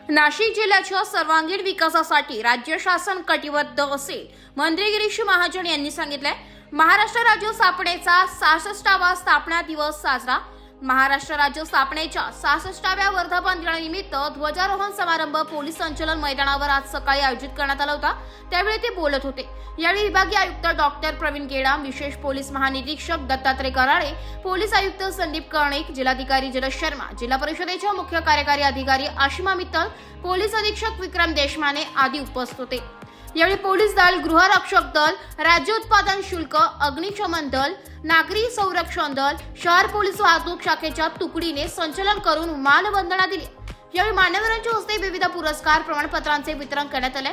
नाशिक जिल्ह्याच्या सर्वांगीण विकासासाठी राज्य शासन कटिबद्ध असेल, मंत्री गिरीश महाजन यांनी सांगितले। महाराष्ट्र राज्य स्थापनेचा 66वा स्थापना दिवस साजरा। महाराष्ट्र राज्य स्थापनेच्या 66व्या वर्धापन दिनानिमित्त ध्वजारोहण समारंभ पोलीस संचलन मैदानावर आज सकाळी आयोजित करण्यात आला होता। त्यावेळी ते बोलत होते। यावेळी विभागीय आयुक्त डॉक्टर प्रवीण गेडाम, विशेष पोलीस महानिरीक्षक दत्तात्रय कराळे, पोलीस आयुक्त संदीप कर्णिक, जिल्हाधिकारी जलज शर्मा, जिल्हा परिषदेच्या मुख्य कार्यकारी अधिकारी आशिमा मित्तल, पोलीस अधीक्षक विक्रम देशमाने आदी उपस्थित होते। यावेळी पोलीस दल, गृहरक्षक दल, राज्य उत्पादन शुल्क, अग्निशमन दल, नागरी संरक्षण दल, शहर पोलीस वाहतूक शाखेच्या तुकडीने संचलन करून मानवंदना दिली। यावेळी मान्यवरांच्या हस्ते विविध पुरस्कार, प्रमाणपत्रांचे वितरण करण्यात आले।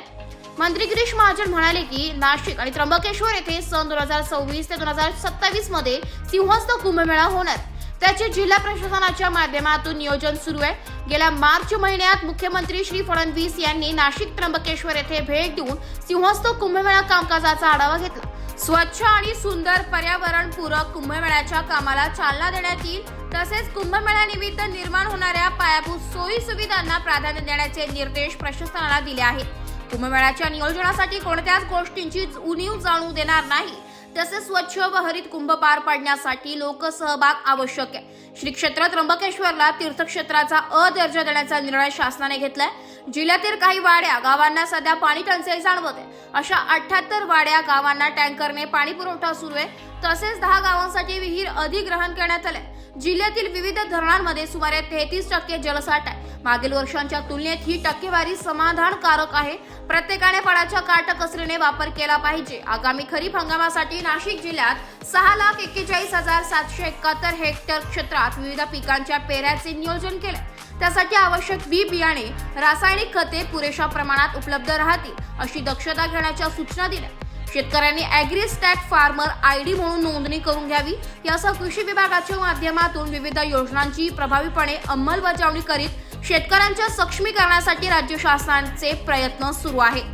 मंत्री गिरीश महाजन म्हणाले की नाशिक आणि त्र्यंबकेश्वर येथे सन 2026 ते 2027 मध्ये सिंहस्थ कुंभमेळा होणार, त्याचे जिल्हा प्रशासनाच्या माध्यमातून नियोजन सुरू आहे। गेल्या मार्च महिन्यात मुख्यमंत्री श्री फडणवीस यांनी नाशिक त्र्यंबकेश्वर येथे भेट देऊन सिंहस्थ कुंभमेळा कामकाजाचा आढावा घेतला। स्वच्छ आणि सुंदर पर्यावरणपूरक कुंभमेळ्याच्या कामाला चालना देण्यात येईल, तसेच कुंभमेळ्यानिमित्त निर्माण होणाऱ्या पायाभूत सोयी सुविधांना प्राधान्य देण्याचे निर्देश प्रशासनाला दिले आहेत। कुंभमेळ्याच्या नियोजनासाठी कोणत्याच गोष्टींची उणीव जाणू देणार नाही, तसेच स्वच्छ व हरित कुंभ पार पाडण्यासाठी लोकसहभाग आवश्यक आहे। श्री क्षेत्र त्र्यंबकेश्वरला तीर्थक्षेत्राचा दर्जा देण्याचा निर्णय शासनाने घेतलाय। जिल्ह्यातील काही वाड्या गावांना सध्या पाणी टंचाई जाणवत आहे। अशा 78 वाड्या गावांना टँकरने पाणी पुरवठा सुरू आहे, तसेच 10 गावांसाठी विहीर अधिग्रहण करण्यात आले। जिल्ह्यातील विविध धरणांमध्ये सुमारे 33% जलसाठा आहे। मागील वर्षांच्या तुलनेत ही टक्केवारी समाधानकारक आहे। प्रत्येकाने पाण्याच्या काटकसरीने वापर केला पाहिजे। आगामी खरीप हंगामासाठी नाशिक जिल्ह्यात 6,41,771 हेक्टर क्षेत्रात विविध पिकांच्या पेऱ्याचे नियोजन केले। त्यासाठी आवश्यक बी बियाणे, रासायनिक खते पुरेशा प्रमाणात उपलब्ध राहतील अशी दक्षता घेण्याच्या सूचना दिल्या। शेतकऱ्यांनी ॲग्रीस्टॅट फार्मर आयडी म्हणून नोंदणी करून घ्यावी। यासह कृषी विभागाच्या माध्यमातून विविध योजनांची प्रभावीपणे अंमलबजावणी करीत शेतकऱ्यांच्या सक्षमीकरणासाठी राज्य शासनाचे प्रयत्न सुरू आहेत।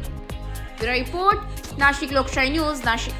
ब्युरो रिपोर्ट, नाशिक लोकशाही न्यूज, नाशिक।